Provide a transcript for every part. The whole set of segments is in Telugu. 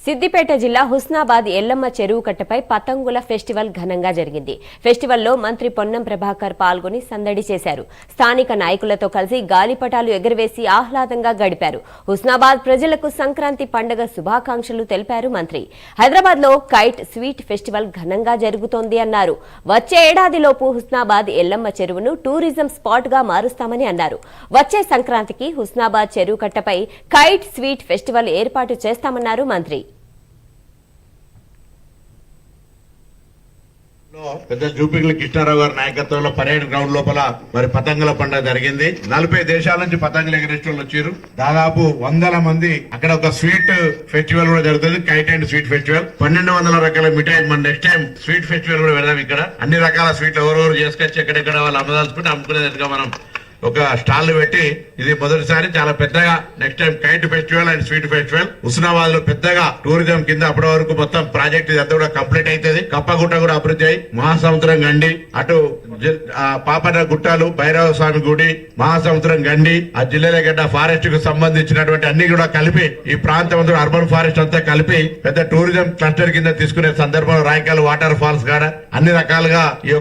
సిద్దిపేట జిల్లా హుస్నాబాద్ ఎల్లమ్మ చెరువు కట్టపై పతంగుల ఫెస్టివల్ ఘనంగా జరిగింది. ఫెస్టివల్లో మంత్రి పొన్నం ప్రభాకర్ పాల్గొని సందడి చేశారు. స్థానిక నాయకులతో కలిసి గాలిపటాలు ఎగురవేసి ఆహ్లాదంగా గడిపారు. హుస్నాబాద్ ప్రజలకు సంక్రాంతి పండుగ శుభాకాంక్షలు తెలిపారు మంత్రి. హైదరాబాద్లో కైట్ స్వీట్ ఫెస్టివల్ ఘనంగా జరుగుతోంది అన్నారు. వచ్చే ఏడాదిలోపు హుస్నాబాద్ ఎల్లమ్మ చెరువును టూరిజం స్పాట్ గా మారుస్తామని అన్నారు. వచ్చే సంక్రాంతికి హుస్నాబాద్ చెరువు కట్టపై కైట్ స్వీట్ ఫెస్టివల్ ఏర్పాటు చేస్తామన్నారు మంత్రి. పెద్ద జూపిగుల కృష్ణారావు గారి నాయకత్వంలో పరేడ్ గ్రౌండ్ లోపల మరి పతంగుల పండుగ జరిగింది. 40 దేశాల నుంచి పతంగులు ఎగరేసిన వచ్చారు. దాదాపు 100 మంది. అక్కడ ఒక స్వీట్ ఫెస్టివల్ కూడా జరుగుతుంది, కైట్ అండ్ స్వీట్ ఫెస్టివల్. 1200 రకాల మిఠాయి. మన నెక్స్ట్ టైం స్వీట్ ఫెస్టివల్ కూడా పెడదాం. ఇక్కడ అన్ని రకాల స్వీట్లు ఎవరెవరు చేసుకొచ్చి ఎక్కడెక్కడ వాళ్ళు అమ్మదాల్చుకుంటే అమ్ముకునేదిగా మనం ఒక స్టాల్ పెట్టి ఇది మొదటిసారి చాలా పెద్దగా next time kite festival and sweet festival Husnabad లో పెద్దగా టూరిజం కింద అప్పటి వరకు మొత్తం ప్రాజెక్ట్ ఇదంతా కూడా కంప్లీట్ అవుతుంది. కప్పగుట్ట కూడా అభివృద్ధి అయ్యి మహాసముద్రం గండి, అటు పాపన గుట్టాలు, భైరవ స్వామి గుడి, మహాసముద్రం గండి, ఆ జిల్లాల గడ్డ ఫారెస్ట్ కు సంబంధించినటువంటి అన్ని కూడా కలిపి ఈ ప్రాంతం అంతా అర్బన్ ఫారెస్ట్ అంతా కలిపి పెద్ద టూరిజం క్లస్టర్ కింద తీసుకునే సందర్భంలో రాయకాల వాటర్ ఫాల్స్ కాడ అన్ని రకాలుగా ఈ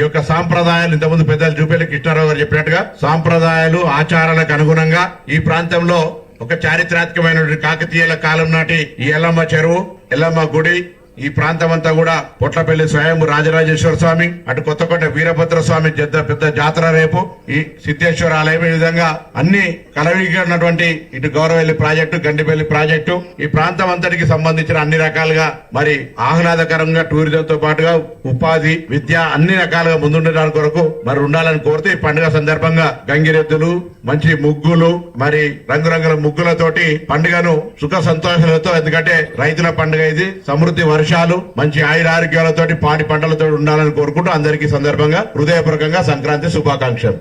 యొక్క సాంప్రదాయాలు ఇంతకుముందు పెద్దలు జూపల్లి కృష్ణారావు గారు చెప్పినట్టుగా సాంప్రదాయాలు ఆచారాలకు అనుగుణంగా ఈ ప్రాంతంలో ఒక చారిత్రాత్మకమైన కాకతీయుల కాలం నాటి ఈ ఎల్లమ్మ చెరువు, ఎల్లమ్మ గుడి, ఈ ప్రాంతం అంతా కూడా పొట్లపల్లి స్వయం రాజరాజేశ్వర స్వామి, అటు కొత్తకోట వీరభద్ర స్వామి పెద్ద జాతర రేపు, ఈ సిద్ధేశ్వర ఆలయం, ఈ విధంగా అన్ని కలవిగా ఉన్నటువంటి ఇటు గౌరవెల్లి ప్రాజెక్టు, గండిపల్లి ప్రాజెక్టు, ఈ ప్రాంతం అంతటికి సంబంధించిన అన్ని రకాలుగా మరి ఆహ్లాదకరంగా టూరిజంతో పాటుగా ఉపాధి, విద్య అన్ని రకాలుగా ముందుండడానికి కొరకు మరి ఉండాలని కోరుతూ ఈ పండుగ సందర్భంగా గంగిరెద్దులు, మంచి ముగ్గులు, మరి రంగురంగుల ముగ్గులతోటి పండుగను సుఖ సంతోషాలతో, ఎందుకంటే రైతుల పండుగ ఇది, సమృద్ధి వర్షాలు, మంచి ఆయురారోగ్యాలతోటి పాడి పంటలతో ఉండాలని కోరుకుంటూ అందరికీ సందర్భంగా హృదయపూర్వకంగా సంక్రాంతి శుభాకాంక్షలు.